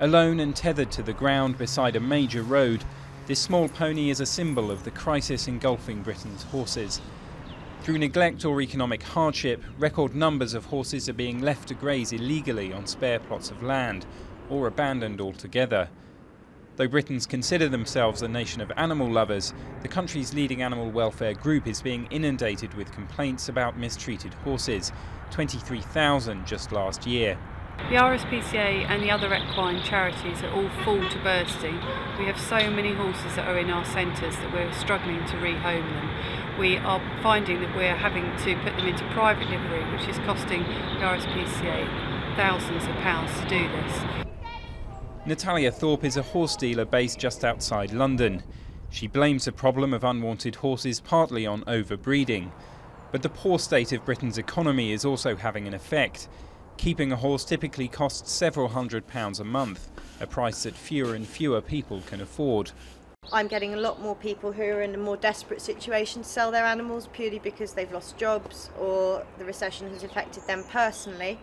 Alone and tethered to the ground beside a major road, this small pony is a symbol of the crisis engulfing Britain's horses. Through neglect or economic hardship, record numbers of horses are being left to graze illegally on spare plots of land, or abandoned altogether. Though Britons consider themselves a nation of animal lovers, the country's leading animal welfare group is being inundated with complaints about mistreated horses, 23,000 just last year. The RSPCA and the other equine charities are all full to bursting. We have so many horses that are in our centres that we're struggling to rehome them. We are finding that we're having to put them into private livery, which is costing the RSPCA thousands of pounds to do this. Natalia Thorpe is a horse dealer based just outside London. She blames the problem of unwanted horses partly on overbreeding. But the poor state of Britain's economy is also having an effect. Keeping a horse typically costs several £100s a month, a price that fewer and fewer people can afford. I'm getting a lot more people who are in a more desperate situation to sell their animals purely because they've lost jobs or the recession has affected them personally.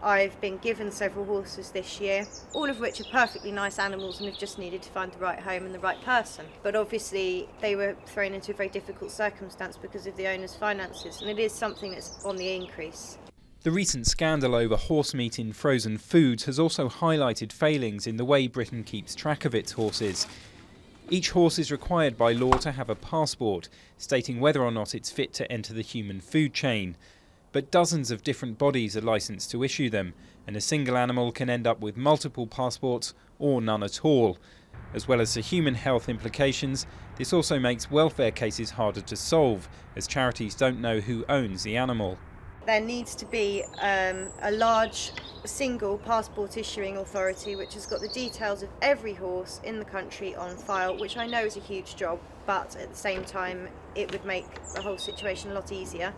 I've been given several horses this year, all of which are perfectly nice animals and have just needed to find the right home and the right person. But obviously they were thrown into a very difficult circumstance because of the owner's finances, and it is something that's on the increase. The recent scandal over horse meat in frozen foods has also highlighted failings in the way Britain keeps track of its horses. Each horse is required by law to have a passport, stating whether or not it's fit to enter the human food chain. But dozens of different bodies are licensed to issue them, and a single animal can end up with multiple passports or none at all. As well as the human health implications, this also makes welfare cases harder to solve, as charities don't know who owns the animal. There needs to be a large single passport issuing authority which has got the details of every horse in the country on file, which I know is a huge job, but at the same time it would make the whole situation a lot easier.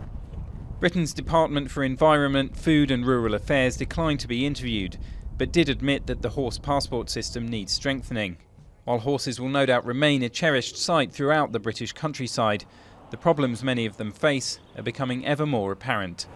Britain's Department for Environment, Food and Rural Affairs declined to be interviewed, but did admit that the horse passport system needs strengthening. While horses will no doubt remain a cherished sight throughout the British countryside, the problems many of them face are becoming ever more apparent.